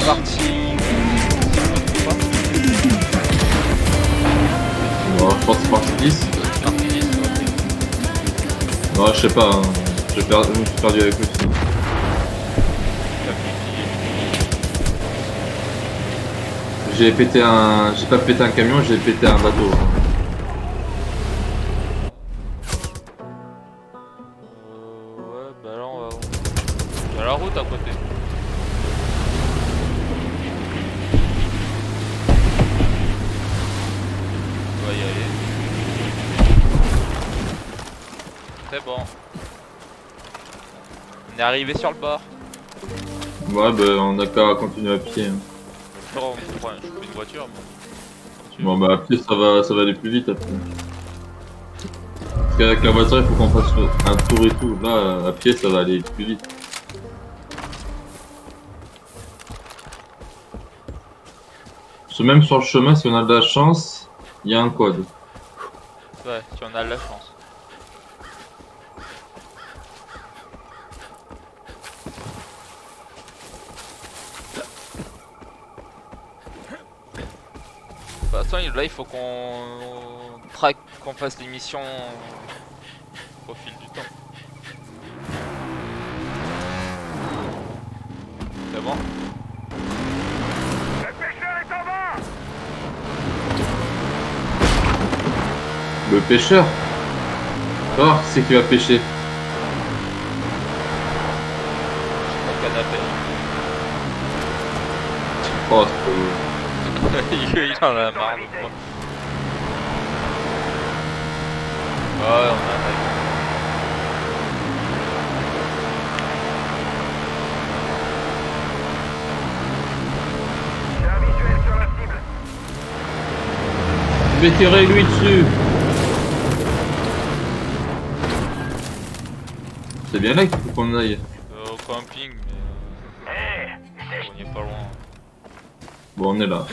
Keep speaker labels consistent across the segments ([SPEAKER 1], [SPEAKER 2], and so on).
[SPEAKER 1] partie.
[SPEAKER 2] Bon, je pense que c'est partie 10.
[SPEAKER 1] Partie 10, ok.
[SPEAKER 2] Non, je sais pas, hein. Je me suis perdu avec eux. J'ai pété un. J'ai pas pété un camion, j'ai pété un bateau.
[SPEAKER 1] Ouais, bah là on va. Il y a la route à côté. On va y aller. C'est bon. On est arrivé sur le bord.
[SPEAKER 2] Ouais, bah on a qu'à continuer à pied. Hein.
[SPEAKER 1] Je prends une voiture.
[SPEAKER 2] Bon, bah à pied ça va aller plus vite après. Parce qu'avec la voiture il faut qu'on fasse un tour et tout. Là, à pied ça va aller plus vite. Parce que même sur le chemin, si on a de la chance, il y a un quad.
[SPEAKER 1] Ouais, tu en as de la chance. De toute façon, là il faut qu'on traque, qu'on fasse l'émission au fil du temps. C'est bon?
[SPEAKER 3] Le pêcheur est en bas!
[SPEAKER 2] Le pêcheur. Oh, qui c'est qui va pêcher?
[SPEAKER 1] Mon canapé.
[SPEAKER 2] Oh, c'est pas vrai.
[SPEAKER 1] Il en a marre de moi. Ouais, on a un
[SPEAKER 3] J'ai un visuel sur la cible.
[SPEAKER 2] Je vais tirer lui dessus. C'est bien là qu'il faut qu'on aille.
[SPEAKER 1] au camping, mais on y est pas loin.
[SPEAKER 2] Bon, on est là.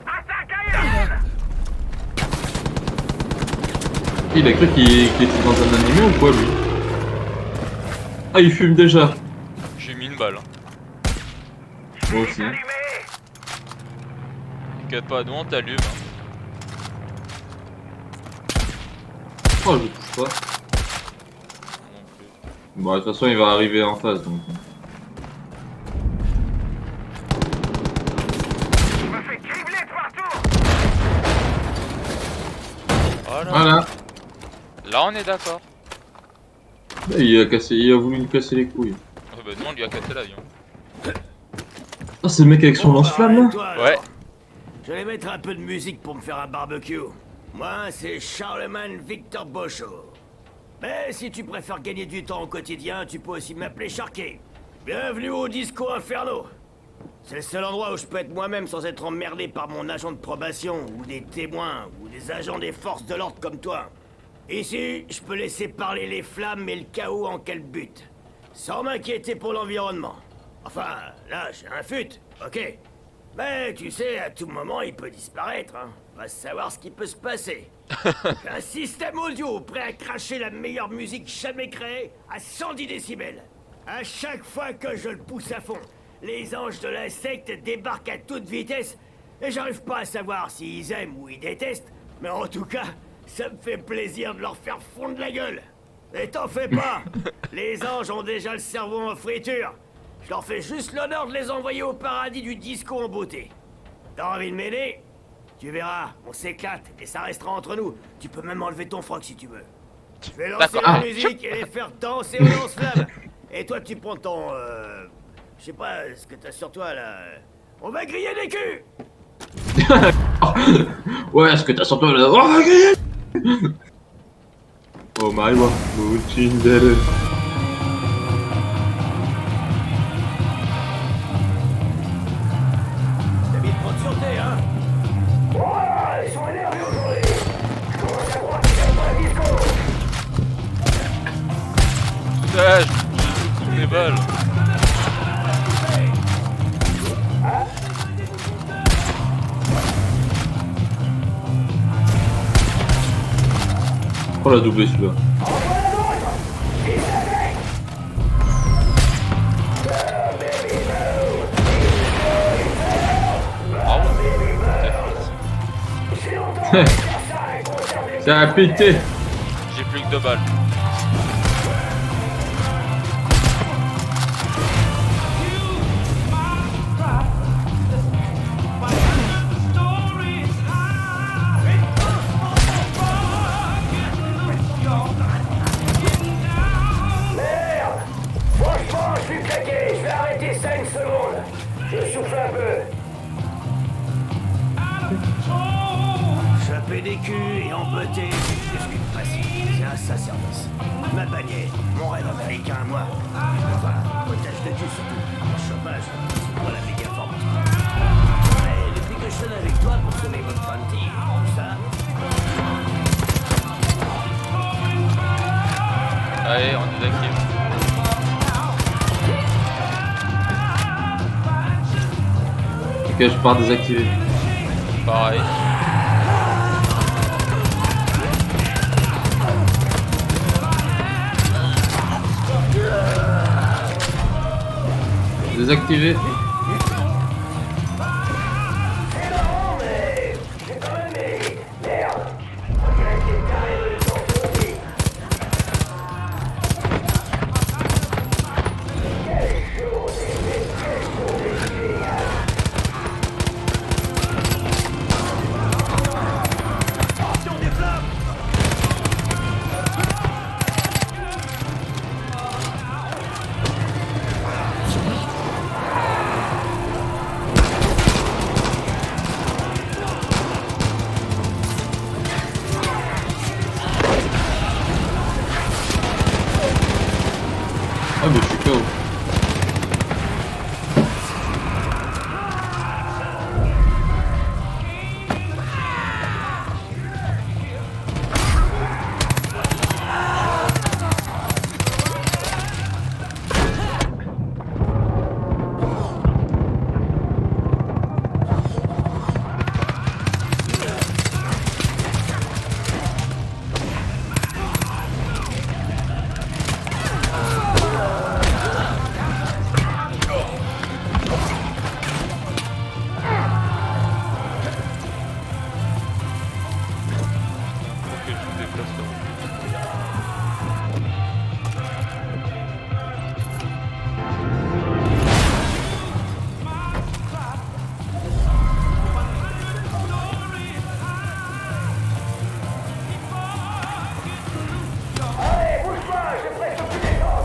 [SPEAKER 3] Attaque aérienne!
[SPEAKER 2] Il a cru qu'il était dans un animé ou quoi lui? Ah, il fume déjà.
[SPEAKER 1] J'ai mis une balle. Hein.
[SPEAKER 2] Moi aussi.
[SPEAKER 3] Allumé!
[SPEAKER 1] T'inquiète pas, nous on t'allume. Hein.
[SPEAKER 2] Oh, je touche pas.
[SPEAKER 1] Non plus.
[SPEAKER 2] Bon, de toute façon, il va arriver en face donc.
[SPEAKER 3] Il m'a fait cribler de partout!
[SPEAKER 1] Voilà.
[SPEAKER 2] Voilà.
[SPEAKER 1] Là on est d'accord.
[SPEAKER 2] Il a voulu nous casser les couilles.
[SPEAKER 1] Oh, bah nous on lui a cassé l'avion.
[SPEAKER 2] Ah, c'est le mec avec son lance-flamme là?
[SPEAKER 4] Toi,
[SPEAKER 1] Ouais.
[SPEAKER 4] Je vais mettre un peu de musique pour me faire un barbecue. Moi, c'est Charlemagne Victor Bochot. Mais si tu préfères gagner du temps au quotidien, tu peux aussi m'appeler Sharky. Bienvenue au Disco Inferno. C'est le seul endroit où je peux être moi-même sans être emmerdé par mon agent de probation, ou des témoins, ou des agents des forces de l'ordre comme toi. Ici, je peux laisser parler les flammes et le chaos en quel but. Sans m'inquiéter pour l'environnement. Enfin, là, j'ai un fut, ok. Mais tu sais, à tout moment, il peut disparaître, hein. Va savoir ce qui peut se passer. J'ai un système audio prêt à cracher la meilleure musique jamais créée à 110 décibels. À chaque fois que je le pousse à fond, les anges de la secte débarquent à toute vitesse et j'arrive pas à savoir s'ils aiment ou ils détestent, mais en tout cas, ça me fait plaisir de leur faire fondre la gueule. Et t'en fais pas, les anges ont déjà le cerveau en friture. Je leur fais juste l'honneur de les envoyer au paradis du disco en beauté. T'as envie de m'aider? Tu verras, on s'éclate et ça restera entre nous. Tu peux même enlever ton froc si tu veux. Je vais lancer
[SPEAKER 1] D'accord.
[SPEAKER 4] la musique et les faire danser au lance-flamme. Et toi, tu prends ton... je sais pas ce que t'as sur toi, là. On va griller des culs!
[SPEAKER 2] Ouais, est-ce que t'as sur toi là? Oh, regarde. Oh my god, Moutindel.
[SPEAKER 4] T'as mis de prendre sur tes, hein?
[SPEAKER 3] Voilà, ils sont énervés aujourd'hui! Je commence à croire qu'ils aiment pas le disco!
[SPEAKER 1] Putain, j'ai toutes mes balles.
[SPEAKER 2] Oh, la doublé celui-là. Ça a pété.
[SPEAKER 1] J'ai plus que 2 balles.
[SPEAKER 3] Merde! Franchement, je suis claqué. Je vais arrêter ça une seconde. Je souffle un peu.
[SPEAKER 4] Choper des culs et embotter, je suis facile. C'est un sacerdoce. Ma bannière, mon rêve américain à moi. Enfin, otage de Dieu surtout. En chômage, c'est pas la méga forme. Mais depuis que je sonne avec toi pour sauver votre frontière, tout ça.
[SPEAKER 1] Allez, on désactive.
[SPEAKER 2] Ok, je pars désactiver.
[SPEAKER 1] Pareil.
[SPEAKER 2] Désactiver.
[SPEAKER 3] C'est marrant, mais j'ai quand même mérite. Merde! On dirait que les carrés veulent s'en sortir. Quelle journée, mais quelle journée géniale!
[SPEAKER 4] Attention des flammes!
[SPEAKER 2] Ah mais je suis KO.
[SPEAKER 1] Faut que je me déplace là.
[SPEAKER 3] Allez, bouge pas, je presse au plus des gens!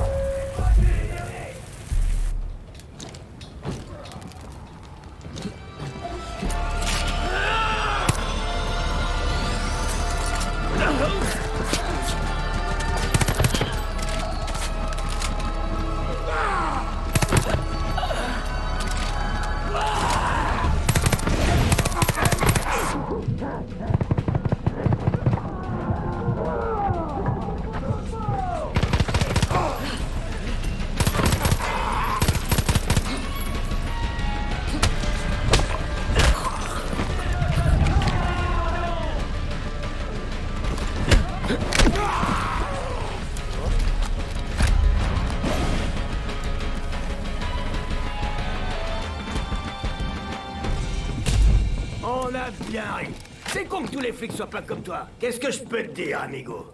[SPEAKER 4] On a bien ri. C'est con que tous les flics soient pas comme toi. Qu'est-ce que je peux te dire, amigo?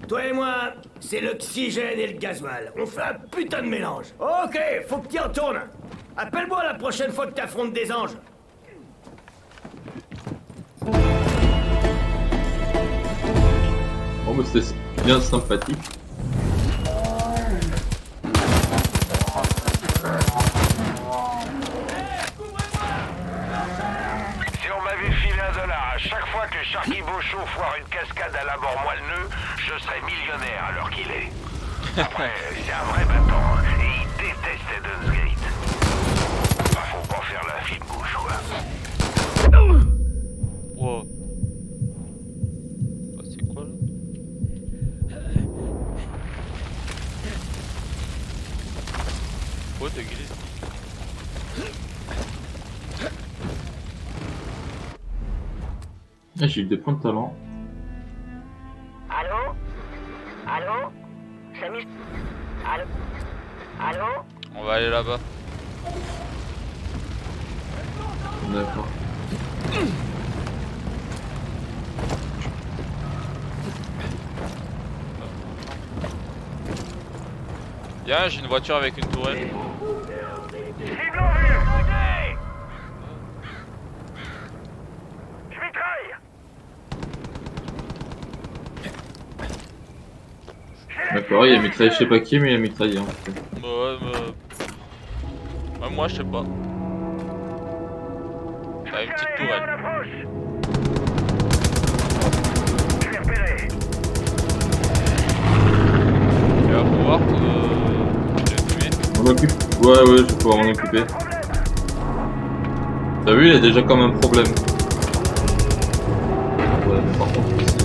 [SPEAKER 4] Toi et moi, c'est l'oxygène et le gasoil. On fait un putain de mélange. Ok, faut que t'y retournes. Appelle-moi la prochaine fois que t'affrontes des anges.
[SPEAKER 2] Oh mais c'était bien sympathique.
[SPEAKER 5] Si on m'avait filé $1 à chaque fois que Sharky Beauchot foire une cascade à la mort moelleux, je serais millionnaire à l'heure qu'il est. Après, c'est un vrai battant, hein, et il déteste Eden's Gate. Bah, faut pas faire la fine bouche, quoi.
[SPEAKER 1] Wow. Ah, c'est quoi là? Oh, t'as glissé.
[SPEAKER 2] Ah, j'ai eu des points de talent.
[SPEAKER 6] Allô? Allô? Salut? Allô? Allô?
[SPEAKER 1] On va aller là-bas.
[SPEAKER 2] D'accord.
[SPEAKER 1] Bien, j'ai une voiture avec une tourelle.
[SPEAKER 5] Cible en vue. Je mitraille.
[SPEAKER 2] D'accord, il a mitraillé je sais pas qui, mais il a mitraillé en fait.
[SPEAKER 1] Ouais, moi je sais pas. T'as une petite
[SPEAKER 5] On
[SPEAKER 1] tourelle.
[SPEAKER 5] approche. Je l'ai repéré.
[SPEAKER 1] Tu vas pouvoir te tuer.
[SPEAKER 2] On occupe. Ouais, je vais pouvoir m'en occuper. T'as vu, il a déjà comme un problème. Ouais, mais par contre, ici.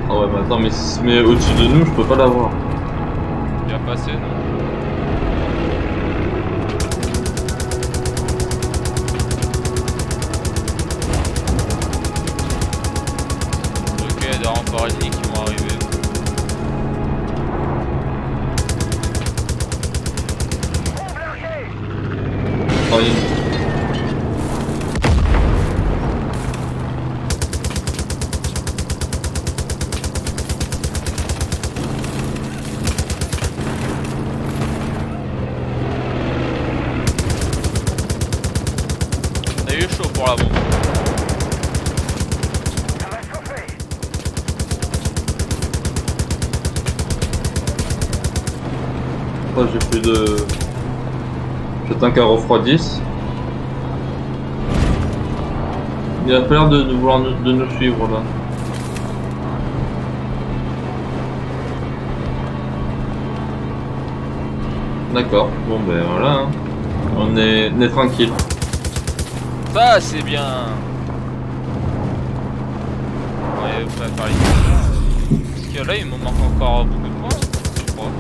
[SPEAKER 2] Ah ouais, mais attends, mais s'il se met au-dessus de nous, je peux pas l'avoir.
[SPEAKER 1] Bien passé, non? Ok, il y a des renforts ennemis qui vont arriver.
[SPEAKER 2] Ah, il-
[SPEAKER 1] On a eu chaud pour la bombe.
[SPEAKER 5] Ça va chauffer.
[SPEAKER 2] Oh, j'ai plus de. J'attends qu'elle refroidisse. Il a pas l'air de vouloir de nous suivre là. D'accord, bon ben voilà. Hein. On est tranquille.
[SPEAKER 1] Ça, c'est bien. Ouais, vous pouvez faire les... Parce que là, il me manque encore beaucoup de points, je crois.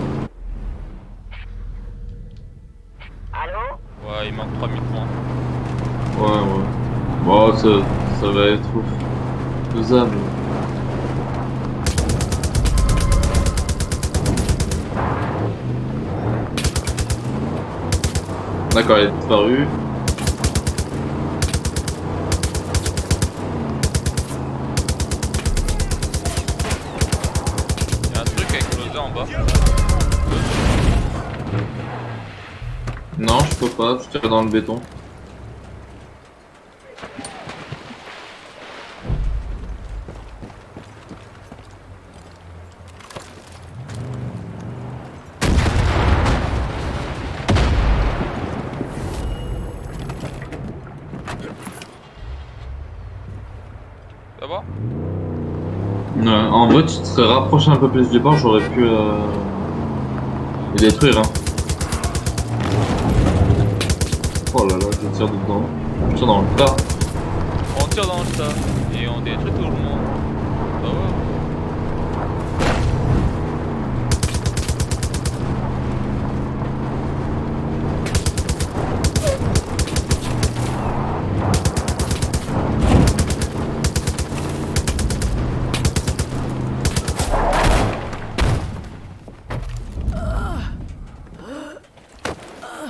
[SPEAKER 6] Allô?
[SPEAKER 1] Ouais, il manque 3000 points.
[SPEAKER 2] Ouais. Bon, ça va être faisable. D'accord, il est disparu.
[SPEAKER 1] Il y a un truc à exploser en bas.
[SPEAKER 2] Non, je peux pas, je tire dans le béton.
[SPEAKER 1] Ça va?
[SPEAKER 2] En vrai, tu te serais rapproché un peu plus du bord, j'aurais pu les détruire. Hein. Oh là là, je tire dedans. Je tire dans le tas.
[SPEAKER 1] On tire dans le tas et on détruit tout le monde. Ça va?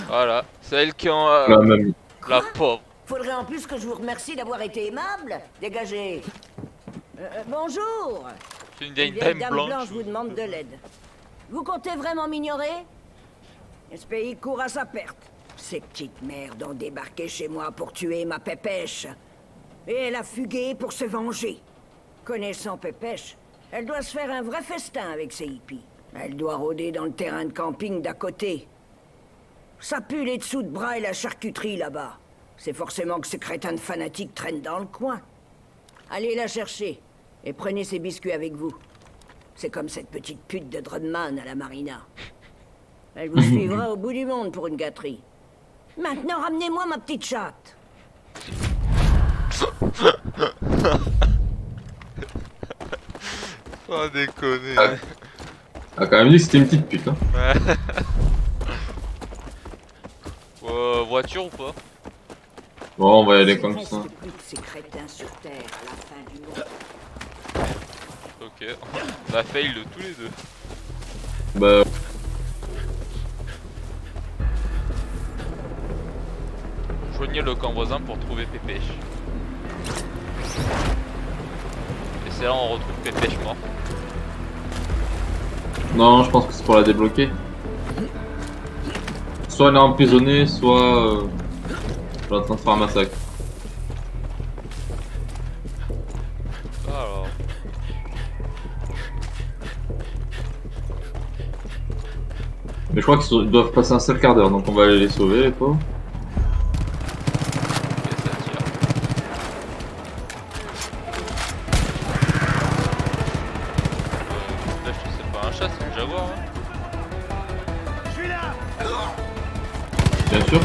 [SPEAKER 1] Voilà, celle qui ont
[SPEAKER 2] La même.
[SPEAKER 1] la pauvre.
[SPEAKER 7] Faudrait en plus que je vous remercie d'avoir été aimable. Dégagez. Bonjour.
[SPEAKER 1] C'est une
[SPEAKER 7] Une
[SPEAKER 1] vieille
[SPEAKER 7] vieille
[SPEAKER 1] dame
[SPEAKER 7] dame
[SPEAKER 1] blanche.
[SPEAKER 7] blanche vous demande de l'aide. Vous comptez vraiment m'ignorer? Ce pays court à sa perte. Ces petites merdes ont débarqué chez moi pour tuer ma Pépèche. Et elle a fugué pour se venger. Connaissant Pépèche, elle doit se faire un vrai festin avec ses hippies. Elle doit rôder dans le terrain de camping d'à côté. Ça pue les dessous de bras et la charcuterie là-bas. C'est forcément que ce crétin de fanatique traîne dans le coin. Allez la chercher et prenez ses biscuits avec vous. C'est comme cette petite pute de Drumman à la marina. Elle vous suivra au bout du monde pour une gâterie. Maintenant, ramenez-moi ma petite chatte.
[SPEAKER 1] Oh déconner.
[SPEAKER 2] Ah. A quand même dit que c'était une petite pute. Hein.
[SPEAKER 1] Voiture ou pas?
[SPEAKER 2] Bon, on va y aller
[SPEAKER 7] Il
[SPEAKER 2] comme
[SPEAKER 7] reste
[SPEAKER 2] ça.
[SPEAKER 7] plus que ces crétins sur Terre à la fin du monde.
[SPEAKER 1] Ok, on a fail de tous les deux.
[SPEAKER 2] Bah,
[SPEAKER 1] Joignez le camp voisin pour trouver Pépèche. Et c'est là on retrouve Pépèche mort.
[SPEAKER 2] Non, je pense que c'est pour la débloquer. Soit elle est emprisonnée, soit elle est en train de faire un massacre.
[SPEAKER 1] Alors.
[SPEAKER 2] Mais je crois qu'ils doivent passer un seul quart d'heure, donc on va aller les sauver, les pauvres.
[SPEAKER 1] Ok, ça tire. Là, je sais pas un chat, c'est un jaguar. Hein.
[SPEAKER 2] Bien sûr.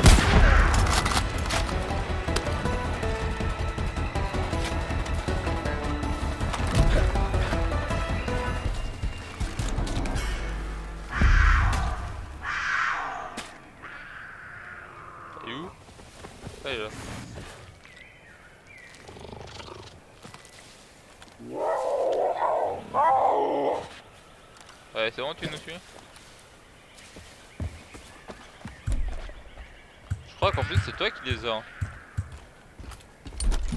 [SPEAKER 1] Il est où? Ah, il est là. Ouais, c'est bon, tu nous suis? Je crois qu'en plus, c'est toi qui les as. Hein.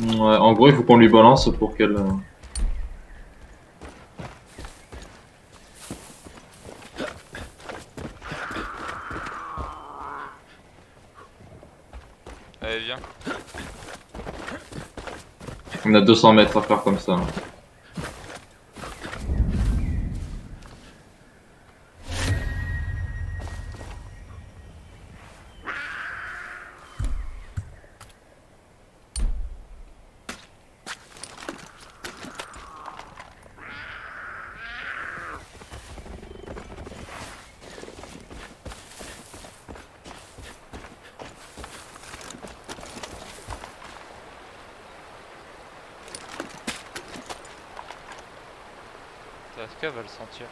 [SPEAKER 2] Ouais, en gros, il faut qu'on lui balance pour qu'elle.
[SPEAKER 1] Allez, viens.
[SPEAKER 2] On a 200 mètres à faire comme ça.
[SPEAKER 1] Est-ce qu'elle va le sentir?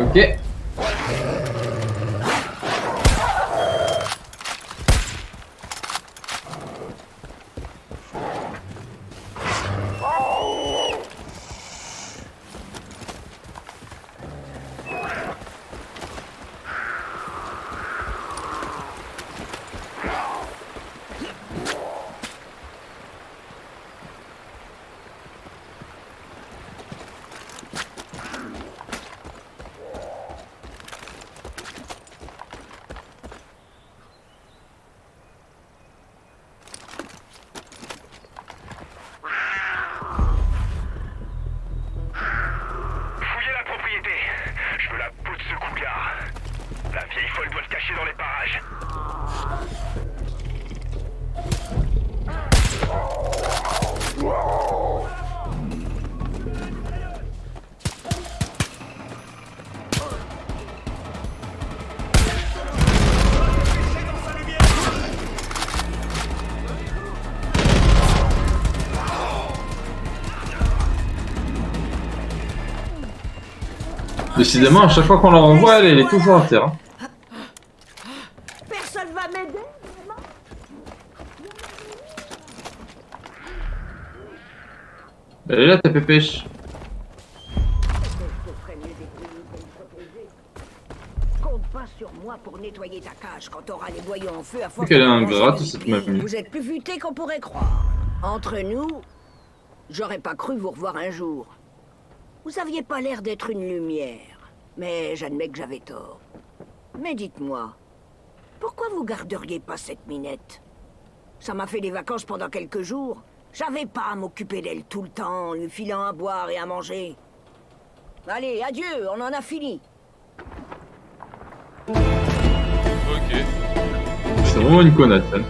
[SPEAKER 2] Ok.
[SPEAKER 5] Fouillez la propriété. Je veux la peau de ce cougar. La vieille folle doit se cacher dans les parages.
[SPEAKER 2] Décidément, à chaque fois qu'on la renvoie, elle est toujours à terre. Hein.
[SPEAKER 7] Personne va m'aider, vraiment?
[SPEAKER 2] Elle est là, ta pépèche.
[SPEAKER 7] Je ferais mieux d'essayer de me protéger. Compte pas sur moi pour nettoyer ta cage quand t'auras les boyaux en feu à force
[SPEAKER 2] Qu'elle est
[SPEAKER 7] de
[SPEAKER 2] ingrate,
[SPEAKER 7] penser
[SPEAKER 2] cette
[SPEAKER 7] à Whitby.
[SPEAKER 2] mamie.
[SPEAKER 7] Vous êtes plus futé qu'on pourrait croire. Entre nous, j'aurais pas cru vous revoir un jour. Vous aviez pas l'air d'être une lumière. Mais j'admets que j'avais tort. Mais dites-moi, pourquoi vous garderiez pas cette minette? Ça m'a fait des vacances pendant quelques jours. J'avais pas à m'occuper d'elle tout le temps, en lui filant à boire et à manger. Allez, adieu, on en a fini.
[SPEAKER 1] Ok.
[SPEAKER 2] C'est vraiment une connasse, elle.
[SPEAKER 1] Ouais.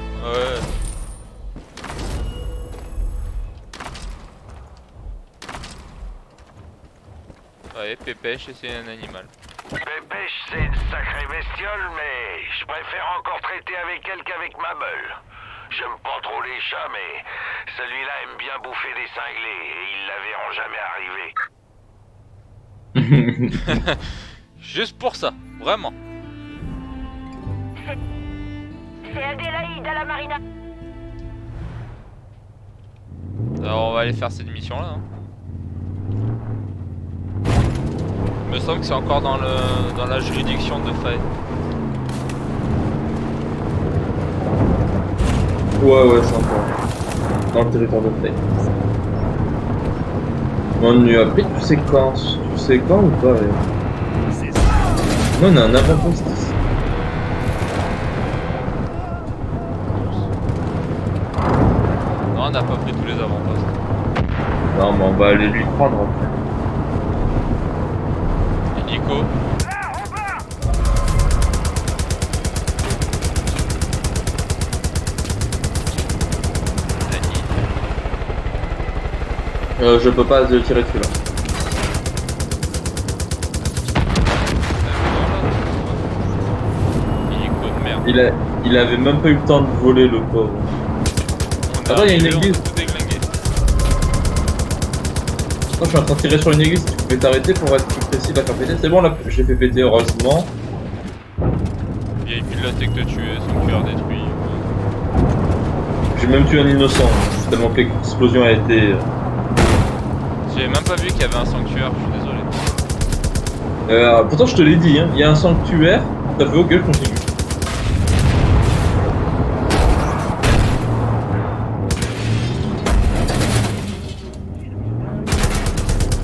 [SPEAKER 1] Ouais, pépèche et c'est un animal.
[SPEAKER 5] Pépèche, c'est une sacrée bestiole, mais je préfère encore traiter avec elle qu'avec ma meule. J'aime pas trop les chats, mais celui-là aime bien bouffer des cinglés et ils la verront jamais arriver.
[SPEAKER 1] Juste pour ça, vraiment.
[SPEAKER 6] C'est Adélaïde à la marina.
[SPEAKER 1] Alors on va aller faire cette mission là. Hein. Il me semble que c'est encore dans la juridiction de Faye.
[SPEAKER 2] Ouais, c'est encore dans le territoire de Faye. On lui a pris, tu sais quand ou pas? Non, on a un avant-poste ici.
[SPEAKER 1] Non, on n'a pas pris tous les avant-postes.
[SPEAKER 2] Non, mais on va aller lui prendre après.
[SPEAKER 1] Nico.
[SPEAKER 2] Je peux pas tirer dessus là.
[SPEAKER 1] Nico de merde.
[SPEAKER 2] Il avait même pas eu le temps de voler le pauvre. Attends, il y a une église.
[SPEAKER 1] Tout déglingué.
[SPEAKER 2] Attends, je suis en train de tirer sur une église. Tu pouvais t'arrêter pour être plus précis, la faire péter. C'est bon, là, j'ai fait péter heureusement.
[SPEAKER 1] Véhicule là, t'es que tué, sanctuaire détruit.
[SPEAKER 2] J'ai même tué un innocent. Tellement que l'explosion a été.
[SPEAKER 1] J'avais même pas vu qu'il y avait un sanctuaire, je suis désolé.
[SPEAKER 2] Pourtant, je te l'ai dit, hein. Il y a un sanctuaire. T'as fait ok, je continue.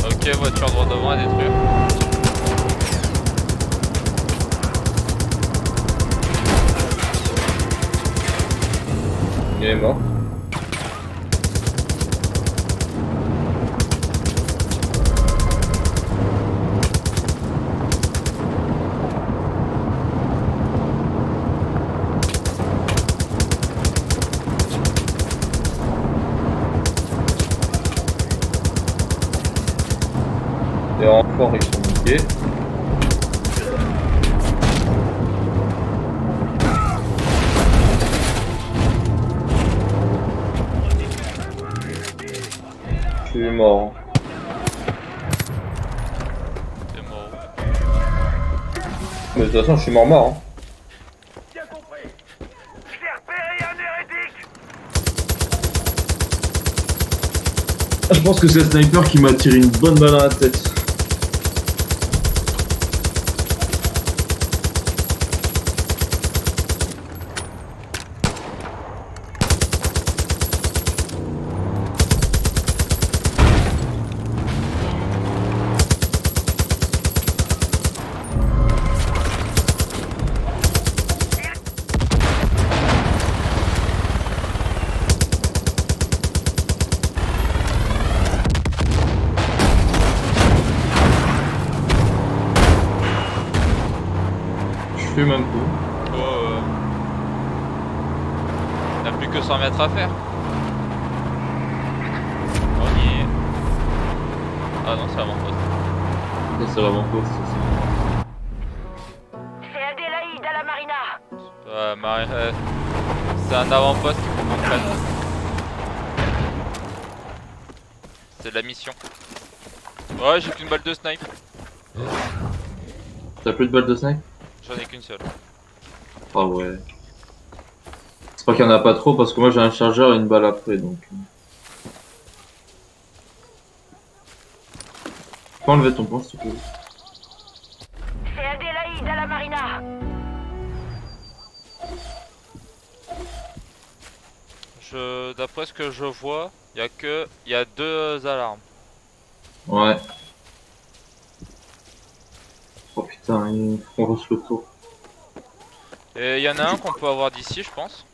[SPEAKER 1] Ok, voiture droit devant à détruire.
[SPEAKER 2] Il est mort. Les renforts ils sont niqués. Je suis mort.
[SPEAKER 1] C'est mort.
[SPEAKER 2] Mais de toute façon je suis mort. Hein.
[SPEAKER 5] Bien compris. J'ai repéré un hérétique.
[SPEAKER 2] Je pense que c'est le sniper qui m'a tiré une bonne balle dans la tête. Je fume un coup.
[SPEAKER 1] Oh, T'as plus que 100 mètres à faire. On y est. Ah non, c'est avant-poste.
[SPEAKER 2] Ça c'est vraiment cool.
[SPEAKER 6] C'est Adélaïde à la marina.
[SPEAKER 1] C'est un avant-poste qu'il faut qu'on prenne. C'est la mission. Ouais, j'ai qu'une balle de snipe.
[SPEAKER 2] T'as plus de balles de snipe?
[SPEAKER 1] J'en ai qu'une seule.
[SPEAKER 2] Ah ouais. C'est pas qu'il y en a pas trop parce que moi j'ai un chargeur et une balle après donc. Tu peux enlever ton point s'il te plaît?
[SPEAKER 6] C'est Adélaïde à la marina.
[SPEAKER 1] D'après ce que je vois, il y a deux alarmes.
[SPEAKER 2] Ouais. Oh putain, on reçoit le tour.
[SPEAKER 1] Et il y en a un qu'on peut avoir d'ici, je pense.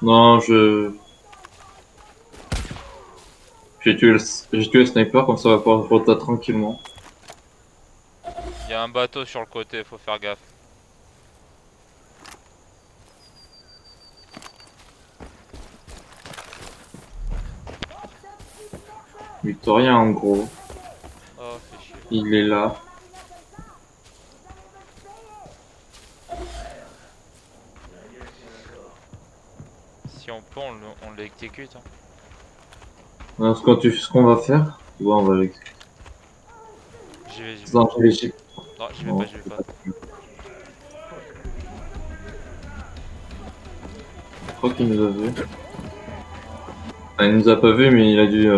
[SPEAKER 2] Non, j'ai tué le sniper comme ça on va pouvoir voter tranquillement.
[SPEAKER 1] Il y a un bateau sur le côté, faut faire gaffe.
[SPEAKER 2] Victorien en gros,
[SPEAKER 1] Oh, fait chier.
[SPEAKER 2] il est là.
[SPEAKER 1] peut, on l'exécute. Hein.
[SPEAKER 2] Non, ce qu'on va faire, tu vois, on va l'exécuter.
[SPEAKER 1] J'y vais, j'y vais.
[SPEAKER 2] Non, j'y vais.
[SPEAKER 1] Non, j'y vais
[SPEAKER 2] Non,
[SPEAKER 1] pas, j'y vais pas.
[SPEAKER 2] Je crois qu'il nous a vu. Enfin, il nous a pas vu, mais il a dû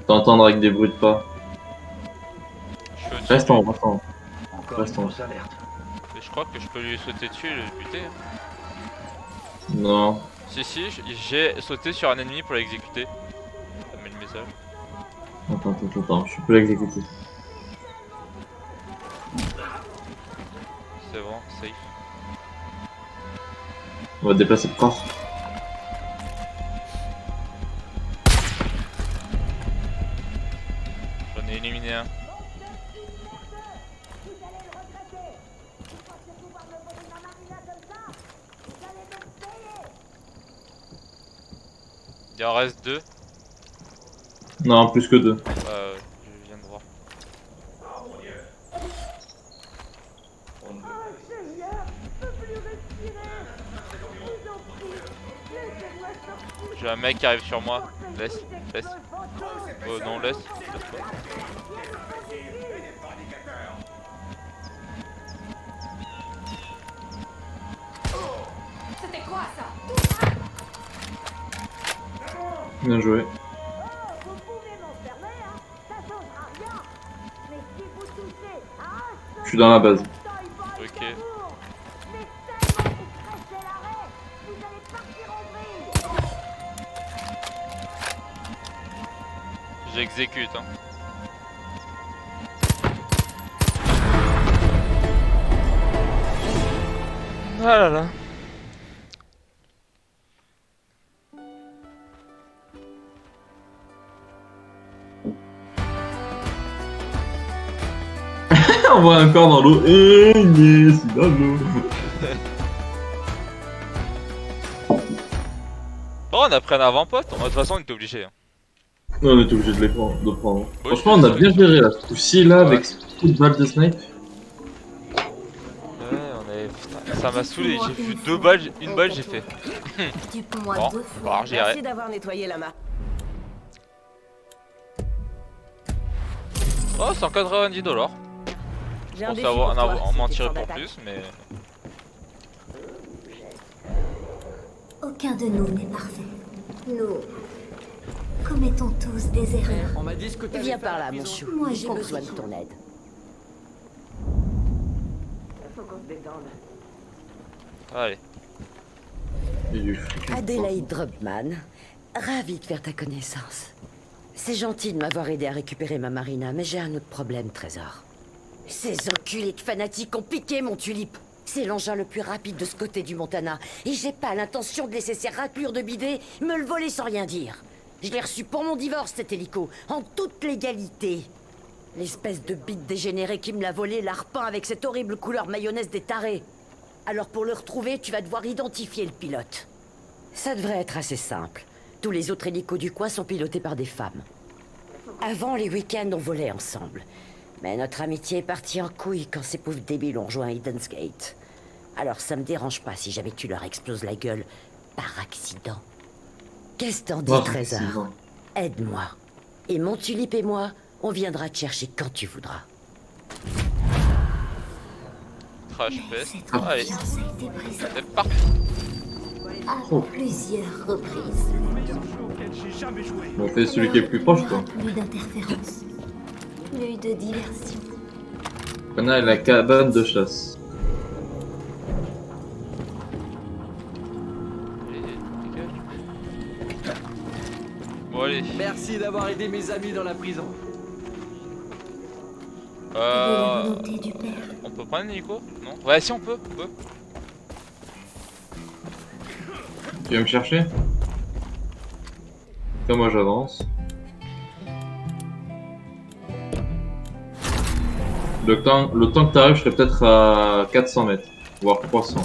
[SPEAKER 2] t'entendre avec des bruits de pas.
[SPEAKER 1] Je suis au-dessus
[SPEAKER 2] Reste
[SPEAKER 1] de
[SPEAKER 2] en
[SPEAKER 1] lui.
[SPEAKER 2] reste en.
[SPEAKER 3] Encore
[SPEAKER 2] Reste
[SPEAKER 3] une
[SPEAKER 2] en.
[SPEAKER 3] fausse alerte.
[SPEAKER 1] Et je crois que je peux lui sauter dessus et le buter. Hein.
[SPEAKER 2] Non.
[SPEAKER 1] Si, si, j'ai sauté sur un ennemi pour l'exécuter. Ça met le message.
[SPEAKER 2] Attends, je peux l'exécuter.
[SPEAKER 1] C'est bon, safe.
[SPEAKER 2] On va déplacer le corps.
[SPEAKER 1] J'en ai éliminé un. Il en reste 2.
[SPEAKER 2] Non, plus que 2.
[SPEAKER 1] Je viens de voir. J'ai un mec qui arrive sur moi. Laisse. Oh non, laisse.
[SPEAKER 6] C'était quoi ça?
[SPEAKER 2] Bien joué.
[SPEAKER 7] Vous pouvez m'enfermer, hein? Ça changera rien. Mais si vous touchez à un
[SPEAKER 2] Je suis dans la base.
[SPEAKER 1] Ok.
[SPEAKER 7] mais tellement vous pressez l'arrêt, vous allez partir en vrille.
[SPEAKER 1] J'exécute. Hein. Ah là là.
[SPEAKER 2] On voit un corps dans l'eau. Eh, mais c'est dans l'eau.
[SPEAKER 1] Oh, on a pris un avant-poste. De toute façon, on était obligé. Hein.
[SPEAKER 2] Non, on est obligé de les prendre. De prendre.
[SPEAKER 1] Ouais,
[SPEAKER 2] Franchement, on a bien géré là. Ce coup-ci là, avec toute balle de snipe.
[SPEAKER 1] Ouais, on est. Putain, ça m'a saoulé. J'ai vu 2 balles, une balle, j'ai fait.
[SPEAKER 6] Dupe-moi
[SPEAKER 1] Bon,
[SPEAKER 6] 2 fois.
[SPEAKER 1] alors j'irai.
[SPEAKER 7] Merci d'avoir nettoyé la main.
[SPEAKER 1] Oh, 190 $.
[SPEAKER 7] J'ai un
[SPEAKER 1] Pour
[SPEAKER 7] défi
[SPEAKER 1] savoir
[SPEAKER 7] pour toi,
[SPEAKER 1] en
[SPEAKER 7] si
[SPEAKER 1] m'en
[SPEAKER 7] tu
[SPEAKER 1] tirer
[SPEAKER 7] sors
[SPEAKER 1] pour
[SPEAKER 7] d'attaque.
[SPEAKER 1] plus, mais.
[SPEAKER 6] Aucun de nous n'est parfait. Nous commettons tous des erreurs.
[SPEAKER 4] On m'a dit ce que t'avais
[SPEAKER 7] Viens
[SPEAKER 4] fait
[SPEAKER 7] par
[SPEAKER 4] à
[SPEAKER 7] là,
[SPEAKER 4] la
[SPEAKER 7] mon
[SPEAKER 4] prison.
[SPEAKER 7] chou.
[SPEAKER 6] Moi, j'ai
[SPEAKER 7] J'ai
[SPEAKER 6] besoin
[SPEAKER 7] besoin de ton aide.
[SPEAKER 3] Faut qu'on se détende.
[SPEAKER 1] Allez.
[SPEAKER 2] Et du fric.
[SPEAKER 8] Adélaïde Dropman, ravie de faire ta connaissance. C'est gentil de m'avoir aidé à récupérer ma marina, mais j'ai un autre problème, Trésor. Ces enculés de fanatiques ont piqué mon tulipe. C'est l'engin le plus rapide de ce côté du Montana, et j'ai pas l'intention de laisser ces raclures de bidet me le voler sans rien dire. Je l'ai reçu pour mon divorce, cet hélico, en toute légalité. L'espèce de bite dégénérée qui me l'a volé l'a repeint avec cette horrible couleur mayonnaise des tarés. Alors pour le retrouver, tu vas devoir identifier le pilote. Ça devrait être assez simple. Tous les autres hélicos du coin sont pilotés par des femmes. Avant, les week-ends, on volait ensemble. Mais notre amitié est partie en couille quand ces pauvres débiles ont rejoint Eden's Gate. Alors ça me dérange pas si jamais tu leur exploses la gueule par accident. Qu'est-ce que t'en dis,
[SPEAKER 2] Oh,
[SPEAKER 8] Trésor?
[SPEAKER 2] c'est bon.
[SPEAKER 8] Aide-moi. Et mon tulipe et moi, on viendra te chercher quand tu voudras.
[SPEAKER 1] Crash fest.
[SPEAKER 6] Cette
[SPEAKER 1] Allez,
[SPEAKER 6] confiance a été brisée
[SPEAKER 1] c'est parti.
[SPEAKER 6] à plusieurs reprises.
[SPEAKER 2] On fait celui qui est le plus proche, quoi.
[SPEAKER 6] Plus d'interférences. Plus de diversion.
[SPEAKER 2] On a la cabane de chasse.
[SPEAKER 1] Allez, dégage. Bon, allez.
[SPEAKER 4] Merci d'avoir aidé mes amis dans la prison.
[SPEAKER 6] De la volonté du Père.
[SPEAKER 1] On peut prendre un hélico? Non? Ouais, si on peut.
[SPEAKER 2] Tu viens me chercher? Comme moi j'avance. Le temps que t'arrives, je serai peut-être à 400 mètres, voire 300.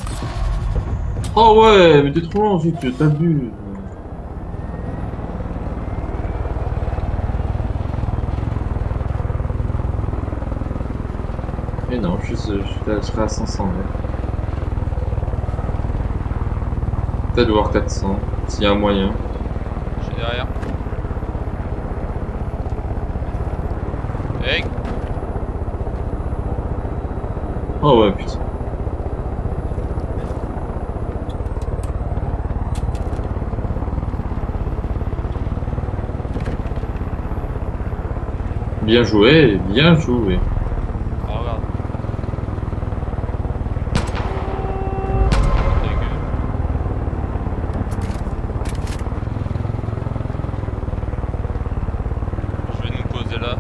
[SPEAKER 2] Oh ouais, mais t'es trop loin, vite, t'as vu. Et non, je serai à 500 mètres. peut-être voir 400, s'il y a un moyen.
[SPEAKER 1] Je suis derrière. Hey,
[SPEAKER 2] Oh ouais, putain. Bien joué, bien joué.
[SPEAKER 1] oh, regarde. Dégueu. Je vais nous poser là.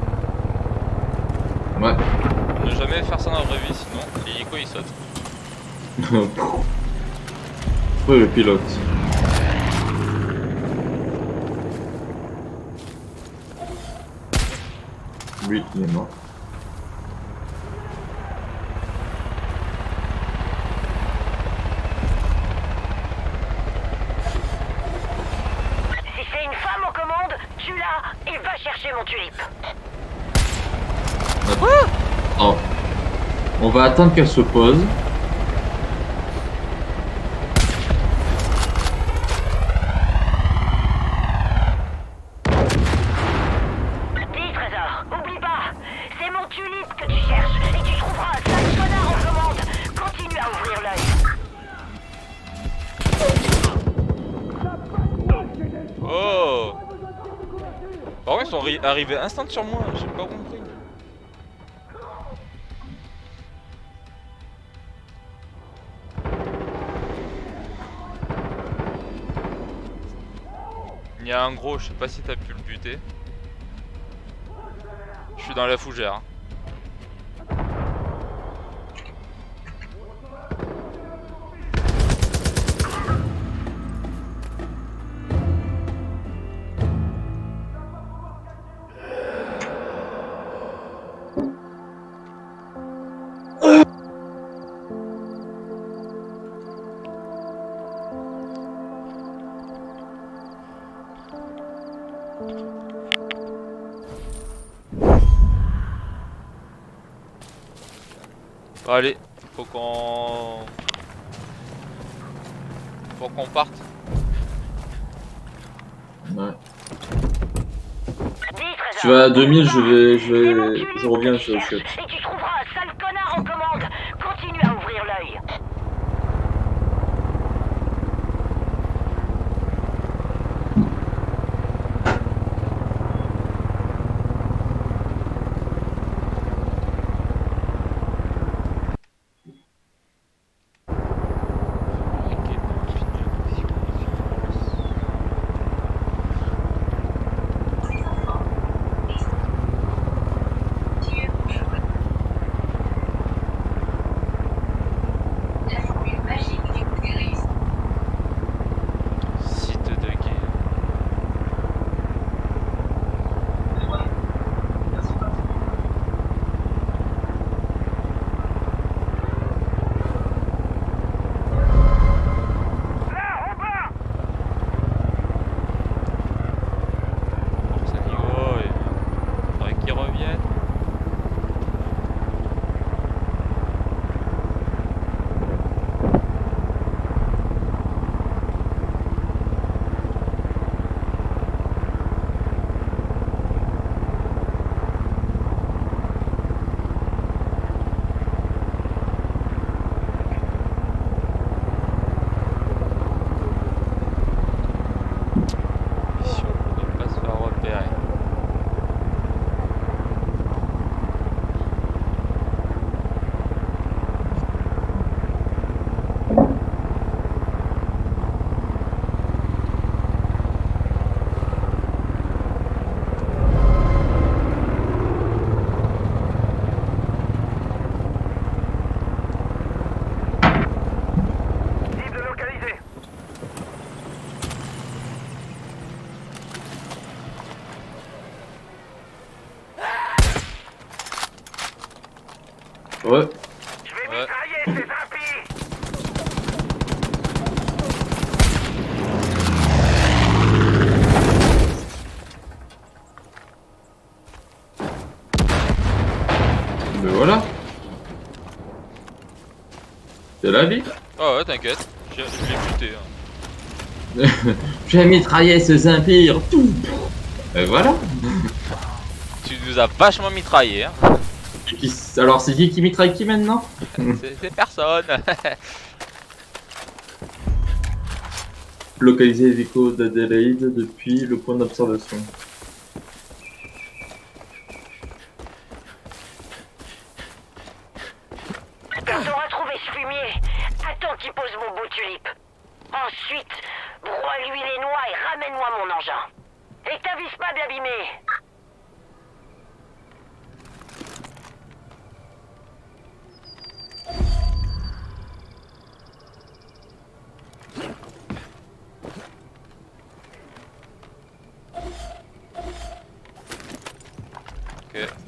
[SPEAKER 2] Ouais.
[SPEAKER 1] Ne jamais faire ça dans la vraie vie, sinon l'hélico il saute.
[SPEAKER 2] Oui, le pilote. Lui, il est mort.
[SPEAKER 7] Si c'est une femme aux commandes, tue-la et va chercher mon tulipe.
[SPEAKER 2] Oh. On va attendre qu'elle se pose.
[SPEAKER 7] Dis, Trésor, oublie pas, c'est mon tulipe que tu cherches et tu trouveras un sale connard en commande. Continue à ouvrir l'œil.
[SPEAKER 1] Oh! Par contre, ils sont arrivés instant sur moi, j'ai pas compris. Il y a un gros, je sais pas si t'as pu le buter. Je suis dans la fougère. Hein. Allez, faut qu'on parte.
[SPEAKER 2] Ouais.
[SPEAKER 7] Dis, Trésor,
[SPEAKER 2] Tu vas à 2000,
[SPEAKER 7] c'est mon tulipe
[SPEAKER 2] je reviens,
[SPEAKER 7] que
[SPEAKER 2] je
[SPEAKER 7] tu cherches
[SPEAKER 2] chute.
[SPEAKER 7] et tu trouveras un sale connard en commande. Continue à ouvrir l'œil.
[SPEAKER 1] Site de guerre.
[SPEAKER 5] Là, on part.
[SPEAKER 1] Force à niveau et faudrait qu'ils reviennent. Mission pour ne pas se faire repérer.
[SPEAKER 5] Cible localisée.
[SPEAKER 2] Ouais.
[SPEAKER 5] Je vais
[SPEAKER 1] Ouais.
[SPEAKER 5] mitrailler ces impies.
[SPEAKER 2] Ben voilà. C'est la vie.
[SPEAKER 1] Ah ouais, t'inquiète, je l'ai buté. Hein.
[SPEAKER 2] Je vais mitrailler ces empires. Tout. Et voilà.
[SPEAKER 1] Tu nous as vachement mitraillé, hein.
[SPEAKER 2] Alors c'est qui mitraille qui maintenant?
[SPEAKER 1] C'est personne.
[SPEAKER 2] Localiser l'hélico d'Adélaïde depuis le point d'observation.
[SPEAKER 7] Quand t'auras trouvé ce fumier, attends qu'il pose mon beau tulipe. Ensuite, broie-lui les noix et ramène-moi mon engin. Et t'avise pas de l'abîmer.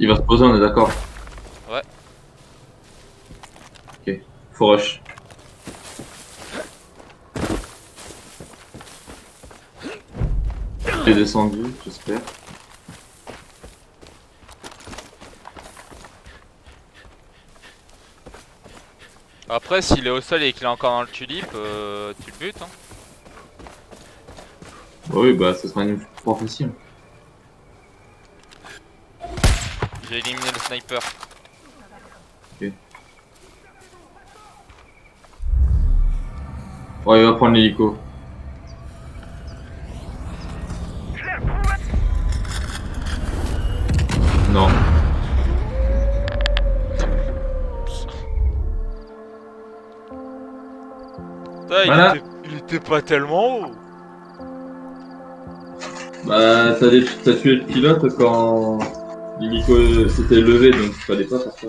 [SPEAKER 2] Il va se poser, on est d'accord?
[SPEAKER 1] Ouais.
[SPEAKER 2] Ok, faut rush. Il est descendu, j'espère.
[SPEAKER 1] Après, s'il est au sol et qu'il est encore dans le tulipe, tu le butes, hein.
[SPEAKER 2] Oui, bah ça sera une fois facile.
[SPEAKER 1] J'ai éliminé le sniper.
[SPEAKER 2] Ok. Oh, il va prendre l'hélico. Non.
[SPEAKER 1] Putain,
[SPEAKER 2] Voilà.
[SPEAKER 1] il était pas tellement haut.
[SPEAKER 2] Bah, t'as tué le pilote quand l'hélico s'était levé, donc il fallait pas faire ça.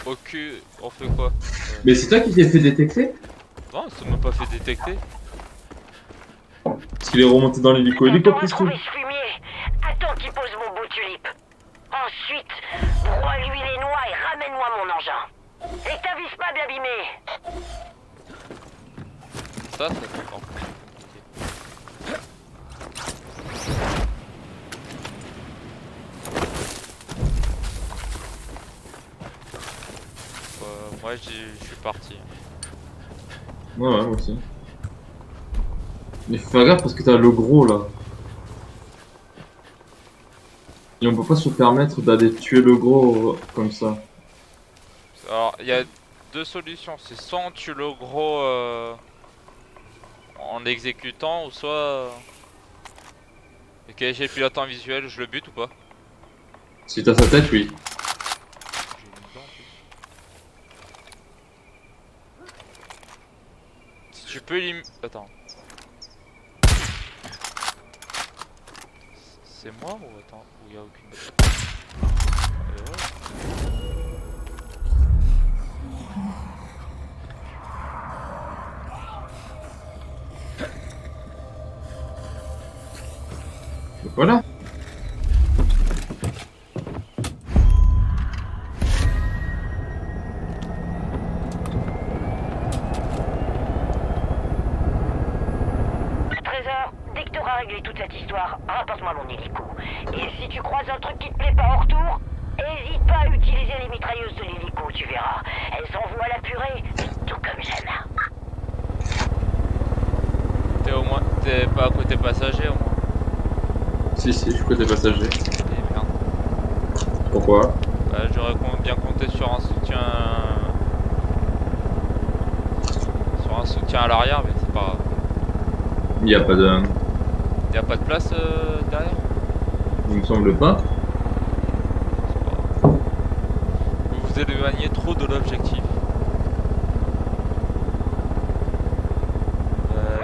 [SPEAKER 1] Au cul, on fait quoi?
[SPEAKER 2] Mais c'est toi qui t'es fait détecter?
[SPEAKER 1] Non, ça m'a pas fait détecter.
[SPEAKER 2] Parce qu'il est remonté dans l'hélico.
[SPEAKER 7] Quand
[SPEAKER 2] Hélico
[SPEAKER 7] t'auras
[SPEAKER 2] plus tout.
[SPEAKER 7] trouvé ce fumier, attends qu'il pose mon beau tulipe. Ensuite, broie-lui les noix et ramène-moi mon engin. Et t'avise pas de l'abîmer.
[SPEAKER 1] Ça c'est encore plus. Moi je suis parti.
[SPEAKER 2] Ouais, moi aussi. Mais faut faire gaffe parce que t'as le gros là. Et on peut pas se permettre d'aller tuer le gros comme ça.
[SPEAKER 1] Alors il y a deux solutions, c'est soit on tue le gros en l'exécutant ou soit... Ok, j'ai le pilote en visuel, je le bute ou pas?
[SPEAKER 2] Si t'as sa tête, oui.
[SPEAKER 1] J'ai une dent, en plus. Si tu peux Attends. C'est moi ou attends, ou y'a aucune...
[SPEAKER 2] Donc voilà.
[SPEAKER 7] Trésor, dès que t'auras réglé toute cette histoire, rapporte-moi mon hélico. Et si tu croises un truc qui te plaît pas en retour, hésite pas à utiliser les mitrailleuses de l'hélico, tu verras. Elles envoient la purée, tout comme j'aime.
[SPEAKER 1] T'es pas à côté passager au moins.
[SPEAKER 2] Si, je suis côté passager.
[SPEAKER 1] Eh merde.
[SPEAKER 2] Pourquoi?
[SPEAKER 1] J'aurais bien compté sur un soutien... Sur un soutien à l'arrière, mais c'est pas grave.
[SPEAKER 2] Il y a pas de...
[SPEAKER 1] Y'a pas de place derrière?
[SPEAKER 2] Il me semble pas.
[SPEAKER 1] C'est pas grave. Vous vous éloignez trop de l'objectif.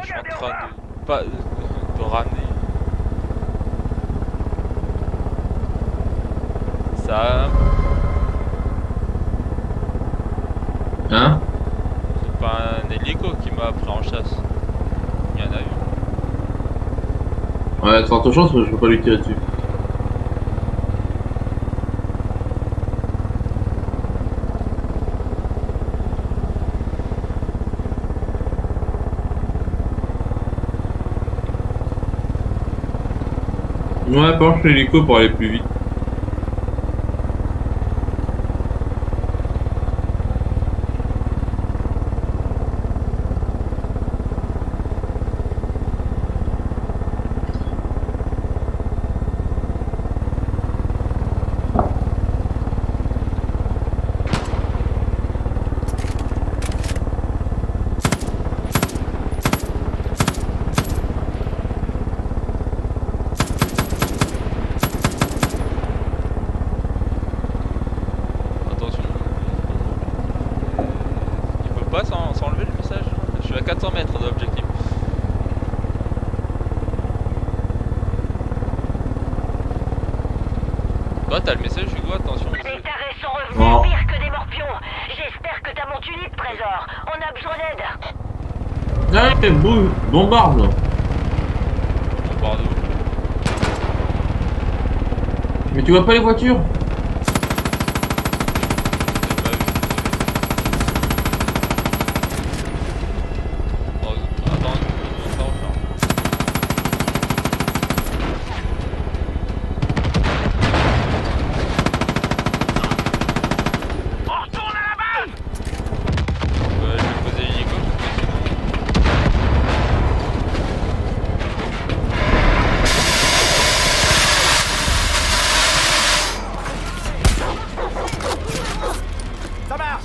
[SPEAKER 1] Je suis en train de ramener. Ça...
[SPEAKER 2] Hein?
[SPEAKER 1] C'est pas un hélico qui m'a pris en chasse. Il y en a eu.
[SPEAKER 2] Ouais, de fortes chances, mais je peux pas lui tirer dessus. Ouais, penche l'hélico pour aller plus vite.
[SPEAKER 1] Toi, t'as le message, Hugo, attention.
[SPEAKER 9] Les tarés sont revenus
[SPEAKER 2] Oh.
[SPEAKER 9] pire que des morpions. J'espère que t'as mon tulipe, Trésor. On a besoin d'aide.
[SPEAKER 2] Allez, bombarde là.
[SPEAKER 1] Bon, pardon.
[SPEAKER 2] Mais tu vois pas les voitures?
[SPEAKER 5] On retourne à la base.
[SPEAKER 1] Je vais poser l'hélico.
[SPEAKER 4] Ça marche.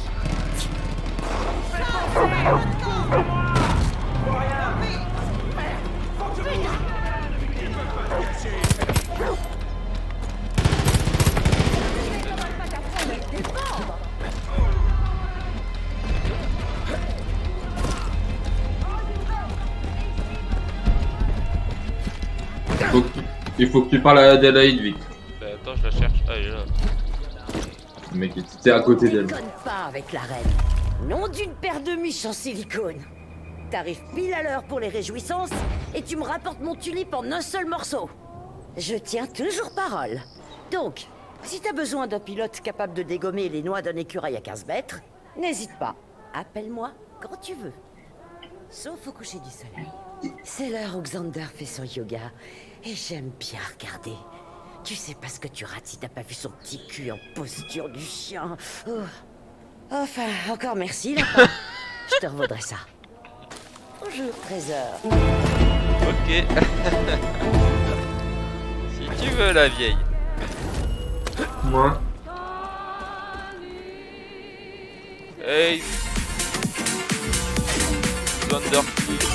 [SPEAKER 2] Il faut que tu parles à Adélaïde, vite.
[SPEAKER 1] Bah, attends, je la cherche. Ah, il est là.
[SPEAKER 2] Le mec, t'es à côté d'elle.
[SPEAKER 8] Déconne pas avec la reine. Nom d'une paire de miches en silicone. T'arrives pile à l'heure pour les réjouissances et tu me rapportes mon tulipe en un seul morceau. Je tiens toujours parole. Donc, si t'as besoin d'un pilote capable de dégommer les noix d'un écureuil à 15 mètres, n'hésite pas. Appelle-moi quand tu veux. Sauf au coucher du soleil. C'est l'heure où Xander fait son yoga et j'aime bien regarder. Tu sais pas ce que tu rates si t'as pas vu son petit cul en posture du chien. Oh. Enfin, encore merci, lapin. Je te revaudrai ça. Bonjour, trésor.
[SPEAKER 1] Ok. Si tu veux, la vieille.
[SPEAKER 2] Moi.
[SPEAKER 1] Hey. Thunder.